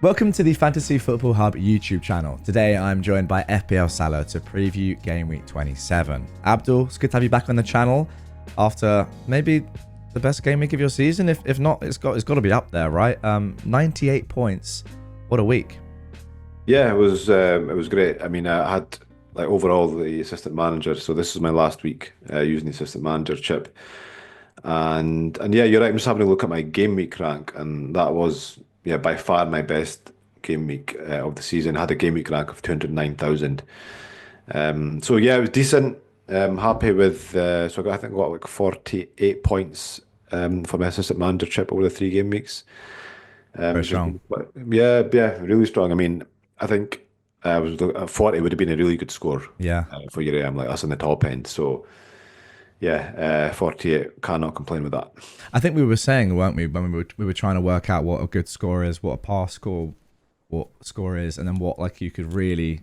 Welcome to the Fantasy Football Hub YouTube channel. Today I'm joined by FPL Salah to preview Gameweek 27. Abdul, it's good to have you back on the channel after maybe the best game week of your season. If not, it's got to be up there, right? 98 points. What a week. Yeah, it was great. I mean, I had like overall the assistant manager, so this is my last week using the assistant manager chip, and yeah, you're right. I'm just having a look at my game week rank, and that was by far my best game week of the season. I had a game week rank of 209,000. So yeah, it was decent. Happy with so I think I got like 48 points for my assistant manager chip over the 3 game weeks. Very Which is strong. yeah, really strong. I mean, I think 40 would have been a really good score Yeah. for your AM. Like that's in the top end. So yeah, 48 cannot complain with that. I think we were saying, weren't we, when we were trying to work out what a good score is, what a pass score, what score is, and then what like you could really,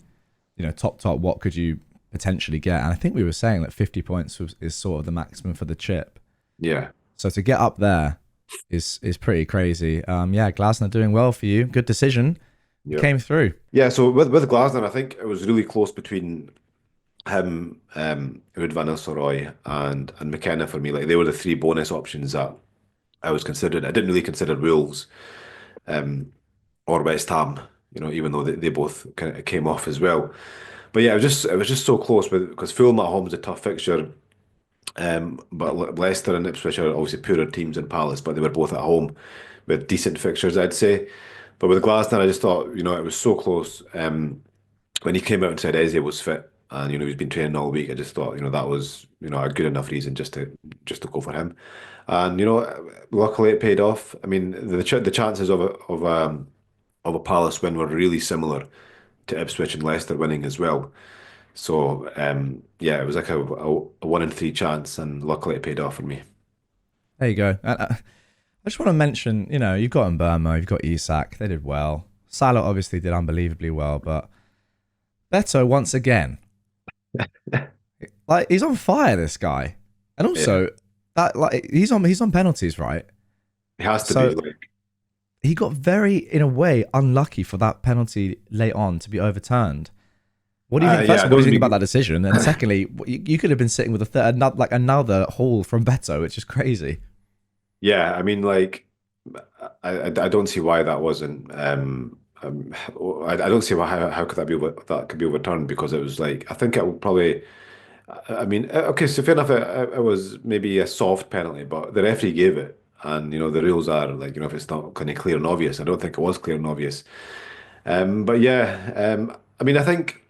top, what could you potentially get? And I think we were saying that 50 points is sort of the maximum for the chip. Yeah, So to get up there is pretty crazy. Yeah, Glasner doing well for you. Good decision. You yeah, came through. yeah. So with Glasner, I think it was really close between him, Ruud van Nistelrooy, and McKenna for me. Like they were the three bonus options that I was considering. I didn't really consider Wolves or West Ham. Even though they both kind of came off as well. But yeah, it was just so close with because Fulham at home is a tough fixture. But Leicester and Ipswich are obviously poorer teams than Palace, but they were both at home with decent fixtures, I'd say. But with Glasner, I just thought, it was so close. When he came out and said Eze was fit and he's been training all week, I just thought, that was, a good enough reason just to go for him. And luckily it paid off. I mean, the chances of a Palace win were really similar to Ipswich and Leicester winning as well. So yeah, it was like a 1 in 3 chance, and luckily it paid off for me. There you go. I just want to mention, you've got Mbermo, you've got Isak. They did well. Salah obviously did unbelievably well, but Beto once again, like he's on fire, this guy, and Yeah, also that like he's on penalties, right? it has to be So like he got very, in a way, unlucky for that penalty late on to be overturned. What do you think? First yeah, of I all, what do you don't think about think that decision? And secondly, you could have been sitting with a third, another haul from Beto, which is crazy. yeah, I mean like I don't see why that wasn't I don't see why how could that could be overturned because it was like I think it would probably I mean okay, so fair enough, it was maybe a soft penalty, but the referee gave it. And the rules are like if it's not kind of clear and obvious. I don't think it was clear and obvious. But yeah, I mean I think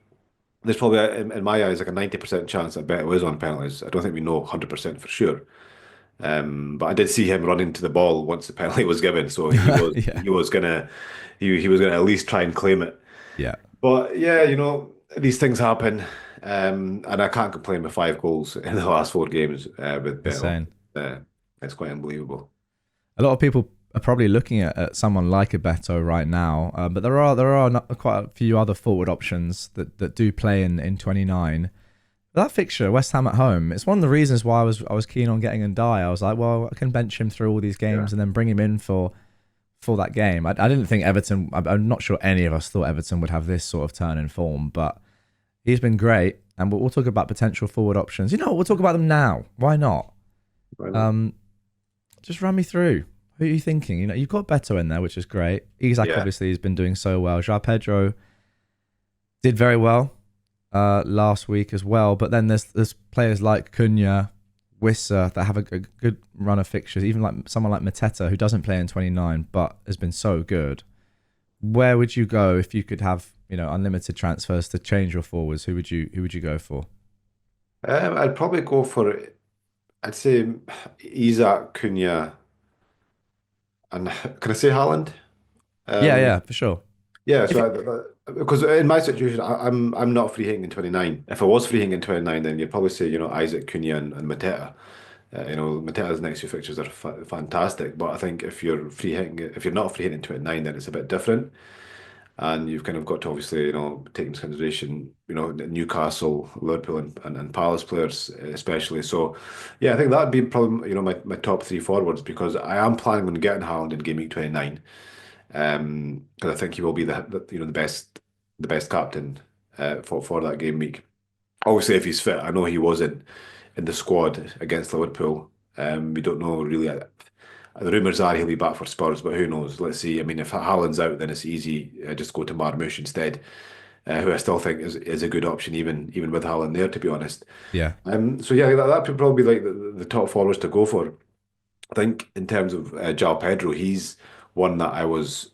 there's probably, in my eyes, like a 90% chance I bet it was on penalties. I don't think we know 100% for sure. But I did see him run into the ball once the penalty was given, so he was Yeah, he was gonna he was gonna at least try and claim it. yeah, But yeah, these things happen, and I can't complain with 5 goals in the last 4 games with Beto. insane. Uh, it's quite unbelievable. A lot of people are probably looking at someone like a Beto right now, but there are quite a few other forward options that do play in 29. That fixture, West Ham at home, it's one of the reasons why I was keen on getting and die. I was like, well, I can bench him through all these Yeah. games and then bring him in for that game. I didn't think Everton. I'm not sure any of us thought Everton would have this sort of turn in form, but he's been great. And we'll talk about potential forward options. You know what? We'll talk about them now. Why not? Why not? Um, just run me through. Who are you thinking? You've got Beto in there, which is great. Isak Yeah. obviously has been doing so well. João Pedro did very well last week as well. But then there's players like Cunha, Wissa that have a good run of fixtures. Even like someone like Mateta who doesn't play in 29 but has been so good. Where would you go if you could have unlimited transfers to change your forwards? Who would you go for? I'd probably go for, I'd say Isak, Cunha, and can I say Haaland? Yeah, Um, yeah, for sure. yeah, If so because in my situation, I'm not free hitting in 29. If I was free hitting in 29, then you'd probably say Isaac Cunha and Mateta. Mateta's next few fixtures are fantastic, but I think if you're not free hitting in 29, then it's a bit different. And you've kind of got to obviously take into consideration Newcastle, Liverpool, and Palace players especially. So yeah, I think that'd be probably my top 3 forwards because I am planning on getting Haaland in game week 29. because I think he will be the best captain for that game week. Obviously, if he's fit, I know he wasn't in the squad against Liverpool. We don't know really. The rumours are he'll be back for Spurs, but who knows? Let's see. I mean, if Haaland's out, then it's easy. Just go to Marmoush instead, who I still think is a good option, even with Haaland there, to be honest. Yeah. So yeah, that would probably be like the top forwards to go for. I think in terms of João Pedro, he's one that I was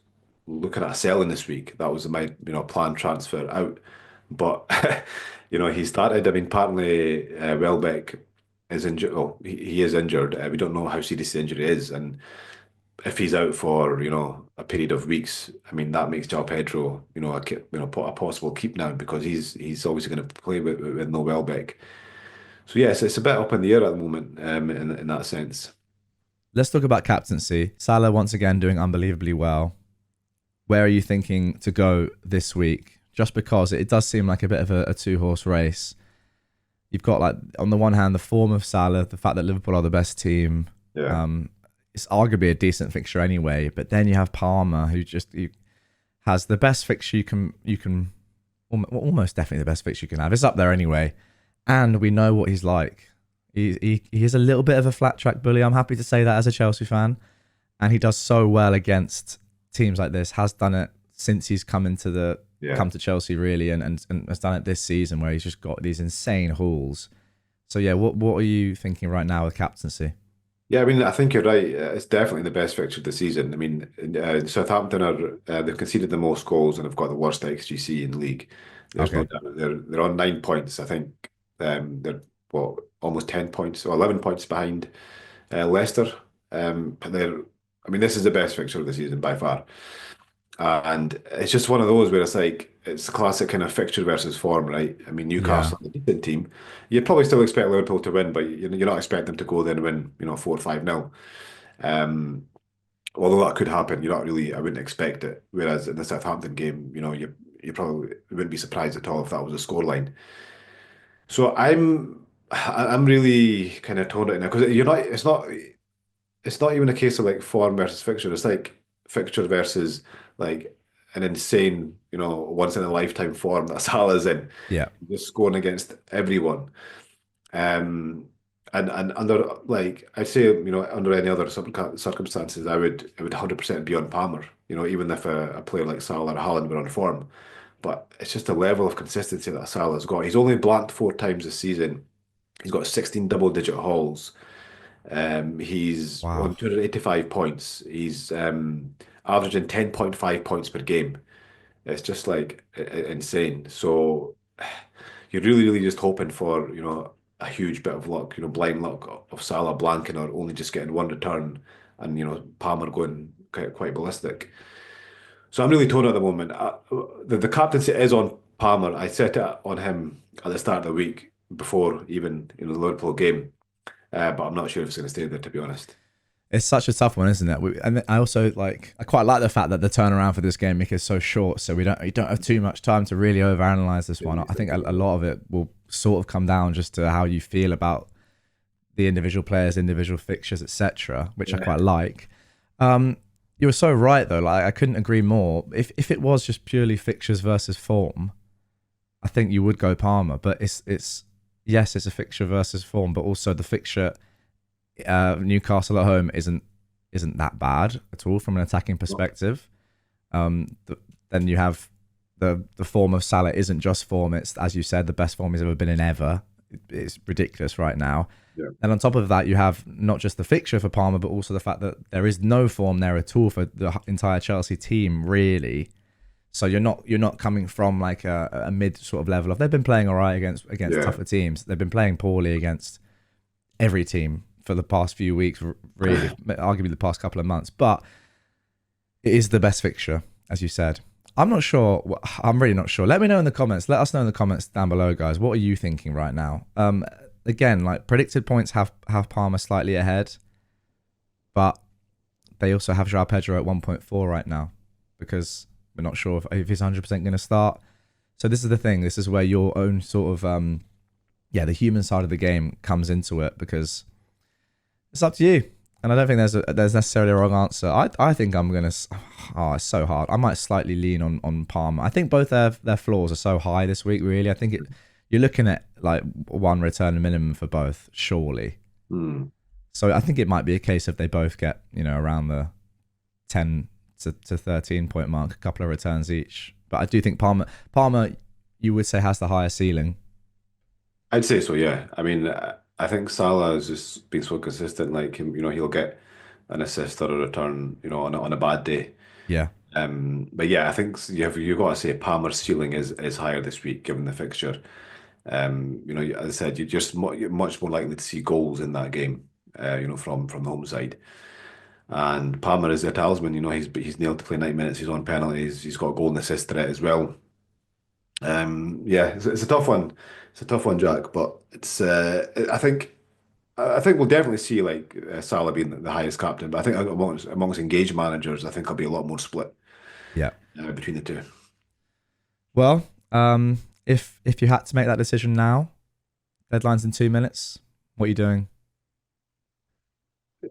looking at selling this week. That was my planned transfer out, but he started. I mean, apparently Welbeck is injured. Oh, he is injured. We don't know how serious the injury is, and if he's out for a period of weeks, I mean that makes João Pedro a possible keep now because he's obviously going to play with no Welbeck. So yes, it's a bit up in the air at the moment in that sense. Let's talk about captaincy. Salah once again doing unbelievably well. Where are you thinking to go this week? Just because it does seem like a bit of a two-horse race. You've got, like, on the one hand, the form of Salah, the fact that Liverpool are the best team. Yeah. It's arguably a decent fixture anyway. But then you have Palmer, who has the best fixture you can almost definitely the best fixture you can have. It's up there anyway, and we know what he's like. He is a little bit of a flat track bully. I'm happy to say that as a Chelsea fan, and he does so well against teams like this. Has done it since he's come to Chelsea really, and has done it this season where he's just got these insane hauls. So yeah, what are you thinking right now with captaincy? Yeah, I mean, I think you're right. It's definitely the best fixture of the season. I mean, Southampton they've conceded the most goals and have got the worst XGC in the league. There's no Okay. doubt. They're on 9 points. I think they're almost 10 points or 11 points behind Leicester. But I mean, this is the best fixture of the season by far. And it's just one of those where it's a classic kind of fixture versus form, right? I mean, Yeah. Newcastle, a decent team. You'd probably still expect Liverpool to win, but you're not expecting them to go there and win, 4-5-0. Although that could happen, you're not really, I wouldn't expect it. Whereas in the Southampton game, you probably wouldn't be surprised at all if that was a scoreline. So I'm really kind of torn right now because it's not even a case of like form versus fixture. It's like fixture versus like an insane, once in a lifetime form that Salah's in, Yeah. just scoring against everyone. And under like I'd say, under any other circumstances, I would 100% be on Palmer. Even if a player like Salah or Haaland were on form. But it's just a level of consistency that Salah's got. He's only blanked 4 times this season. He's got 16 double-digit hauls. He's Wow. on 285 points. He's averaging 10.5 points per game. It's just like insane. So you're really, really just hoping for, a huge bit of luck, blind luck of Salah blanking or only just getting one return and, Palmer going quite ballistic. So I'm really torn at the moment. The captaincy is on Palmer. I set it on him at the start of the week before even, the Liverpool game. But I'm not sure if it's going to stay there, to be honest. It's such a tough one, isn't it? And I also I quite like the fact that the turnaround for this game is so short, so we don't have too much time to really overanalyze this one. I think a lot of it will sort of come down just to how you feel about the individual players, individual fixtures, etc., which I Yeah. quite like. You were so right though. Like I couldn't agree more. If it was just purely fixtures versus form, I think you would go Palmer. But it's yes, it's a fixture versus form, but also the fixture. Newcastle at home isn't that bad at all from an attacking perspective. Then you have the form of Salah isn't just form; it's, as you said, the best form he's ever been in ever. It's ridiculous right now. Yeah. And on top of that, you have not just the fixture for Palmer, but also the fact that there is no form there at all for the entire Chelsea team, really. So you're not coming from like a mid sort of level of they've been playing all right against Yeah. tougher teams. They've been playing poorly against every team for the past few weeks, really, arguably the past couple of months. But it is the best fixture, as you said. I'm not sure. I'm really not sure. Let me know in the comments. Let us know in the comments down below, guys. What are you thinking right now? Again, like predicted points have Palmer slightly ahead, but they also have João Pedro at 1.4 right now because we're not sure if he's 100% going to start. So this is the thing. This is where your own sort of the human side of the game comes into it because it's up to you. And I don't think there's necessarily a wrong answer. I think I'm gonna. Oh, it's so hard. I might slightly lean on Palmer. I think both their floors are so high this week. Really, I think you're looking at like one return minimum for both, surely. Hmm. So I think it might be a case of they both get around the 10 to 13 point mark, a couple of returns each. But I do think Palmer, you would say has the higher ceiling. I'd say so, yeah. I mean, I think Salah has just been so consistent. Like him, he'll get an assist or a return, on a bad day. Yeah, But yeah, I think you've got to say Palmer's ceiling is higher this week given the fixture. As I said, you're much more likely to see goals in that game. From the home side. And Palmer is their talisman. He's nailed to play 90 minutes. He's on penalties. He's got a goal and assist threat as well. Yeah, it's a tough one. It's a tough one, Jack. But it's I think we'll definitely see like Salah being the highest captain. But I think amongst engaged managers, I think there'll be a lot more split yeah. between the two. Well, if you had to make that decision now, deadline's in 2 minutes. What are you doing?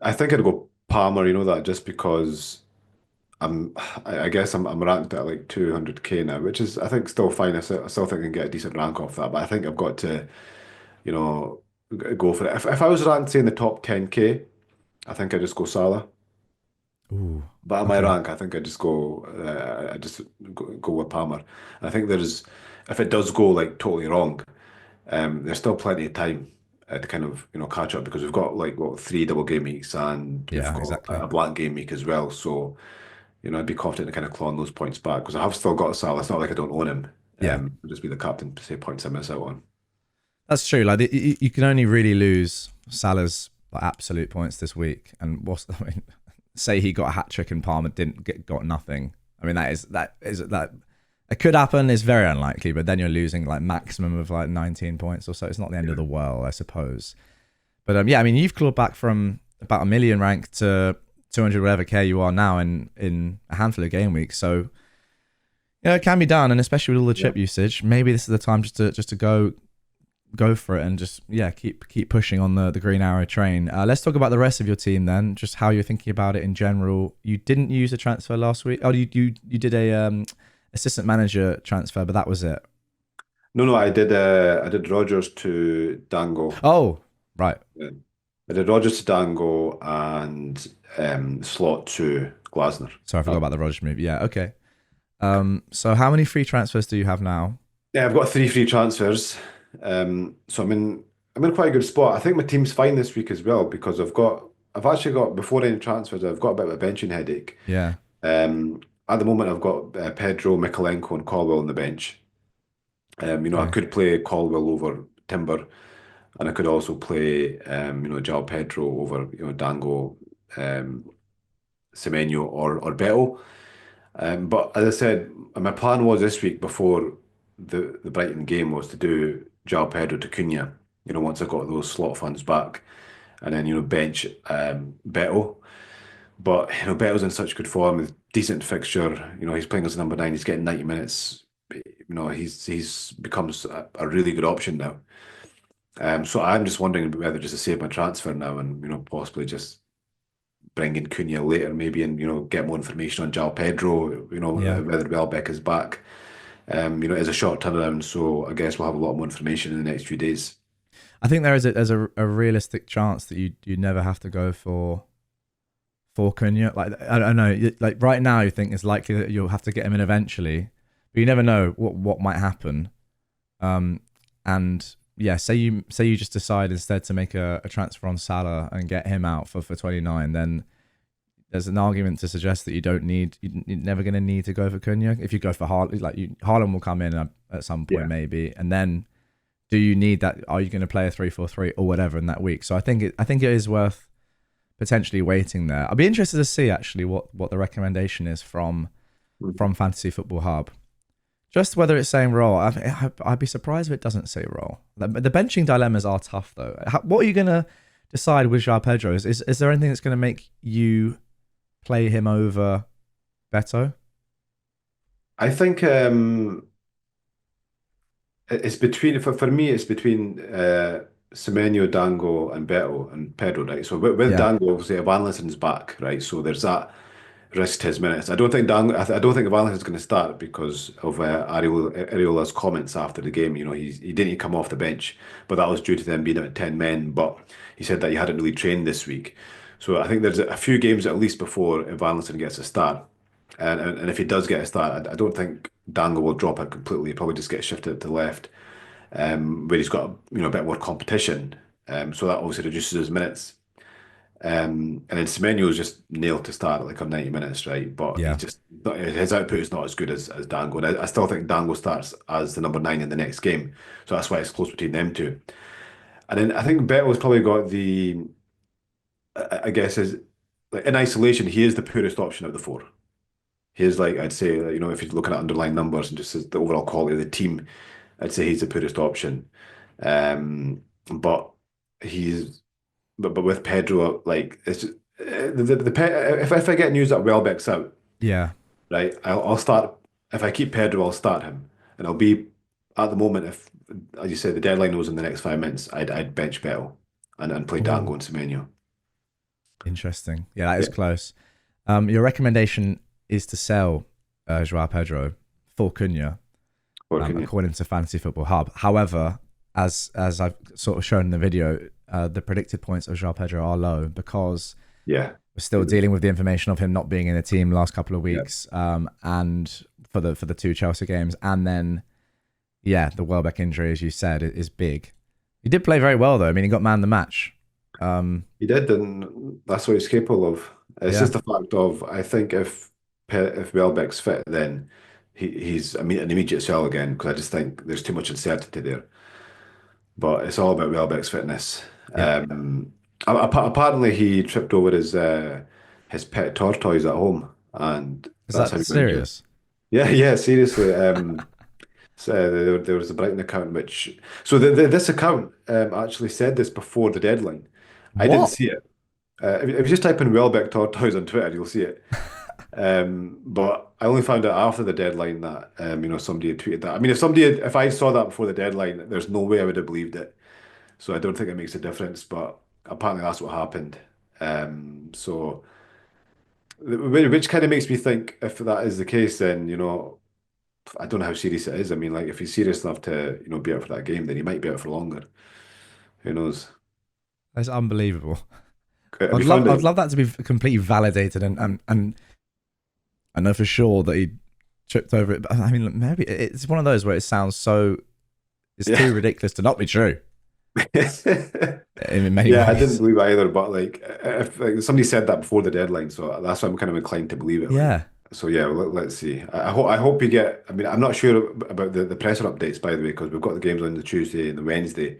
I think I'd go Palmer. You know that just because I'm, I guess I'm ranked at like 200k now, which is I think still fine. I still think I can get a decent rank off that. But I think I've got to you know, go for it. If I was ranked, say, in the top 10k, I think I'd just go Salah. Ooh, But at my okay. rank, I think I just go with Palmer. I think if it does go like totally wrong, there's still plenty of time to kind of, catch up because we've got like, what, three double game weeks and we've Yeah, got exactly. a blank game week as well. So, I'd be confident in kind of clawing those points back because I have still got Salah. It's not like I don't own him. Yeah, It'll just be the captain, say, points I miss out on. that's true. Like you can only really lose Salah's like, absolute points this week, and I mean, say he got a hat trick and Palmer didn't got nothing. I mean that it could happen. It's very unlikely, but then you're losing like maximum of like 19 points or so. It's not the end of Yeah. the world, I suppose. But yeah, I mean you've clawed back from about a million rank to 200 whatever k you are now in a handful of game weeks. So it can be done, and especially with all the Yeah. chip usage, maybe this is the time just to go for it and just keep pushing on the green arrow train. Let's talk about the rest of your team then, just how you're thinking about it in general. You didn't use a transfer last week. Oh, you did a assistant manager transfer, but that was it. No, no, I did Rogers to Dango. Oh, right. Yeah. I did Rogers to Dango and Slot to Glasner. Sorry, I forgot Uh, about the Rogers move. Yeah, okay. So how many free transfers do you have now? yeah, I've got three free transfers. So I'm in quite a good spot. I think my team's fine this week as well because I've actually got before any transfers, I've got a bit of a benching headache. Yeah. At the moment I've got Pedro, Mikalenko and Colwell on the bench. I Okay. could play Colwell over Timber. And I could also play, João Pedro over, Dango, um, Semenyo or Beto. But as I said, my plan was this week before the Brighton game was to do João Pedro to Cunha, once I got those slot funds back, and then, bench Beto. But, Beto's in such good form, with decent fixture. He's playing as a number nine, he's getting 90 minutes. He's becomes a really good option now. So I'm just wondering whether just to save my transfer now and possibly just bring in Cunha later maybe and get more information on João Pedro, Yeah. whether Welbeck is back. It's a short turnaround, so I guess we'll have a lot more information in the next few days. I think there's a realistic chance that you never have to go for Cunha. Like I don't know, like right now you think it's likely that you'll have to get him in eventually, but you never know what might happen. And yeah, say you just decide instead to make a transfer on Salah and get him out for 29, then there's an argument to suggest that you're never going to need to go for Cunha. If you go for Haaland, Haaland will come in at some point Yeah. maybe, and then do you need that? Are you going to play a 3-4-3 or whatever in that week? So I think it is worth potentially waiting there. I'll be interested to see actually what the recommendation is from Fantasy Football Hub. Just whether it's saying role. I'd be surprised if it doesn't say role. The benching dilemmas are tough though. What are you going to decide with João Pedro? Is there anything that's going to make you play him over Beto? I think it's between for me it's between Semenyo, Dango, and Beto and Pedro, right? So with Yeah, Dango, obviously, Evanilson's back, right? So there's that risk to his minutes. I don't think Dango, I don't think Evanilson's going to start because of Ariola's comments after the game. You know, he didn't come off the bench, but that was due to them being at 10 men. But he said that he hadn't really trained this week. So I think there's a few games at least before Evanilson gets a start. And if he does get a start, I don't think Dango will drop it completely. He'll probably just get shifted to the left, where he's got a bit more competition. So that obviously reduces his minutes. And then Semenyo is just nailed to start like on 90 minutes, right? But yeah. his output is not as good as Dango. And I still think Dango starts as the number 9 in the next game. So that's why it's close between them two. And then I think Beto's probably got I guess, is like in isolation, he is the poorest option of the four. He is like, I'd say, if you're looking at underlying numbers and just as the overall quality of the team, I'd say he's the poorest option. But he's but with Pedro, like it's just, if I get news that Welbeck's out, Yeah. right, I'll start. If I keep Pedro, I'll start him, and I'll be at the moment. If, as you said, the deadline was in the next 5 minutes, I'd bench Bell and play Dango Oh, and Semenyo. interesting. Yeah, that is Yeah, close. Your recommendation is to sell Joao Pedro for Cunha, or can you? according to Fantasy Football Hub. However, as I've sort of shown in the video, the predicted points of Joao Pedro are low because Yeah, we're still dealing with the information of him not being in the team last couple of yeah. weeks, and for the two Chelsea games, and then yeah, the Welbeck injury, as you said, is big. He did play very well though. I mean, he got man of the match. He did, and that's what he's capable of. It's Yeah, just the fact of I think if Welbeck's fit, then he's an immediate sell again because I just think there's too much uncertainty there. But it's all about Welbeck's fitness. yeah. Apparently, he tripped over his pet tortoise at home, and Is that's that how he got injured. serious? Yeah, yeah, seriously. So there was a Brighton account this account actually said this before the deadline. I didn't What? see it. If you just type in Welbeck tortoise on Twitter, you'll see it. But I only found out after the deadline that somebody had tweeted that. I mean, if I saw that before the deadline, there's no way I would have believed it. So I don't think it makes a difference. But apparently that's what happened. So which kind of makes me think if that is the case, then I don't know how serious it is. I mean, like if he's serious enough to be out for that game, then he might be out for longer. Who knows? That's unbelievable. Have you found I'd it? love that to be completely validated, and I know for sure that he tripped over it. But I mean, maybe it's one of those where it sounds so it's Yeah. too ridiculous to not be true in many Yeah, I didn't ways. believe it either, but like if like, somebody said that before the deadline, so that's why I'm kind of inclined to believe it. Like, Yeah. so yeah, let's see. I hope you get. I mean, I'm not sure about the presser updates by the way, because we've got the games on the Tuesday and the Wednesday.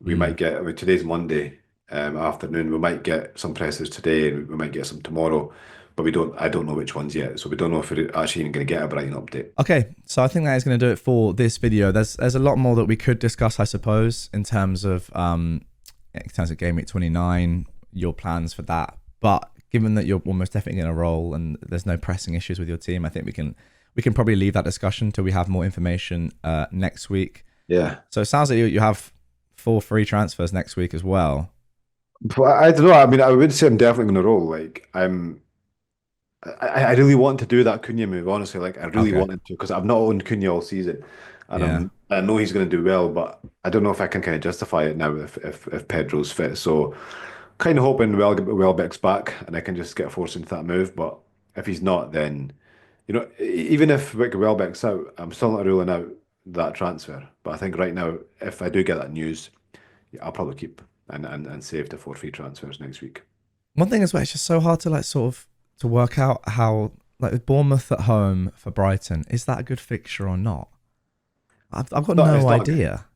We might Mm. get. I mean, today's Monday afternoon. We might get some pressers today, and we might get some tomorrow, but we don't. I don't know which ones yet, so we don't know if we're actually even going to get a Brighton update. Okay, so I think that is going to do it for this video. There's a lot more that we could discuss, I suppose, in terms of Game Week 29, your plans for that. But given that you're almost definitely going to roll and there's no pressing issues with your team, I think we can probably leave that discussion till we have more information next week. Yeah. So it sounds like you have 4 free transfers next week as well. But I don't know. I mean, I would say I'm definitely going to roll. Like, I really want to do that Cunha move, honestly. Like, I really Okay. wanted to because I've not owned Cunha all season, and Yeah. I know he's going to do well, but I don't know if I can kind of justify it now if Pedro's fit. So, kind of hoping Welbeck's back and I can just get forced into that move. But if he's not, then even if Welbeck's out, I'm still not ruling out that transfer. But I think right now, if I do get that news, yeah, I'll probably keep and save the 4 free transfers next week. One thing as well, it's just so hard to like sort of to work out how like with Bournemouth at home for Brighton, is that a good fixture or not? I've got No, no idea.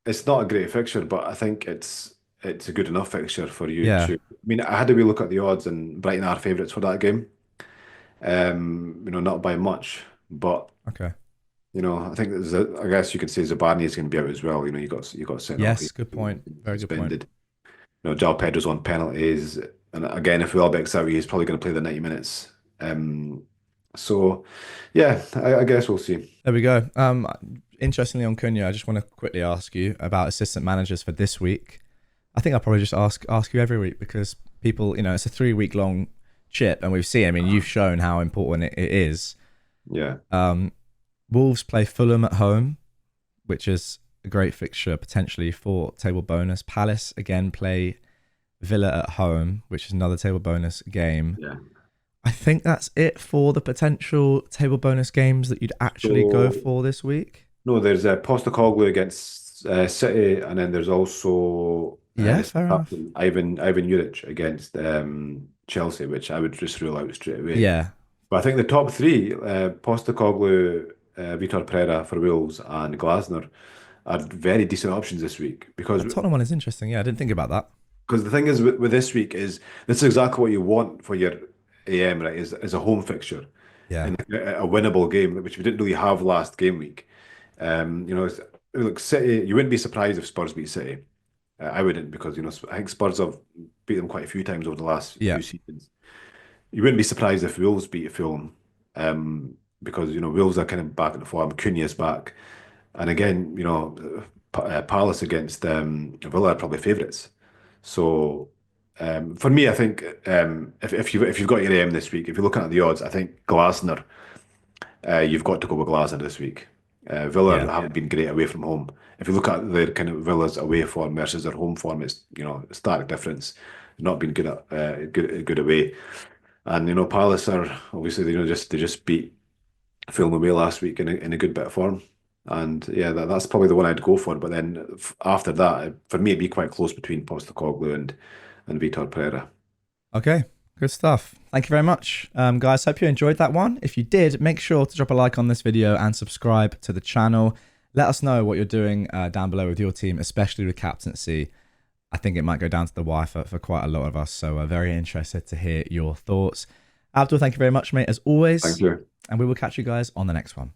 it's not a great fixture, but I think it's a good enough fixture for you Yeah. to. I mean, I had a wee look at the odds, and Brighton are favourites for that game. Not by much, but Okay. I think I guess you could say Zabani is going to be out as well. You got sent off, Yes, good point. Very good point. suspended. João Pedro's on penalties, and again, if Welbeck's out, he's probably going to play the 90 minutes. So, yeah, I guess we'll see. There we go. interestingly on Cunha, I just want to quickly ask you about assistant managers for this week. I think I'll probably just ask you every week because people, it's a 3 week long chip, and we've seen. I mean, you've shown how important it is. Yeah. Wolves play Fulham at home, which is a great fixture potentially for table bonus. Palace again play Villa at home, which is another table bonus game. Yeah. I think that's it for the potential table bonus games that you'd actually go So for this week. no, there's a Postecoglou against City, and then there's also Yeah, this fair enough. captain Ivan Juric against Chelsea, which I would just rule out straight away. Yeah. But I think the top three, Postecoglou, Vitor Pereira for Wolves, and Glasner, are very decent options this week That Tottenham one is interesting. Yeah, I didn't think about that. because the thing is with this week is this is exactly what you want for your AM, right? Is a home fixture Yeah. and a winnable game, which we didn't really have last game week. Look, City, you wouldn't be surprised if Spurs beat City. I wouldn't because I think Spurs have beat them quite a few times over the last Yeah. few seasons. You wouldn't be surprised if Wolves beat Fulham, because Wolves are kind of back in the form. Cunha's back, and again, Palace against Villa are probably favourites. So for me, I think if you've got your AM this week, if you're looking at the odds, I think Glasner, you've got to go with Glasner this week. Villa Yeah. haven't been great away from home. If you look at their kind of Villa's away form versus their home form, it's a stark difference. Not been good at good away. And Palace are obviously they just beat Fulham away last week in a good bit of form. And yeah, that's probably the one I'd go for. But then after that, for me, it'd be quite close between Postecoglou and Vitor Pereira. Okay. Good stuff. Thank you very much, guys. Hope you enjoyed that one. If you did, make sure to drop a like on this video and subscribe to the channel. Let us know what you're doing down below with your team, especially with captaincy. I think it might go down to the wire for quite a lot of us. So very interested to hear your thoughts. Abdul, thank you very much, mate, as always. Thank you. And we will catch you guys on the next one.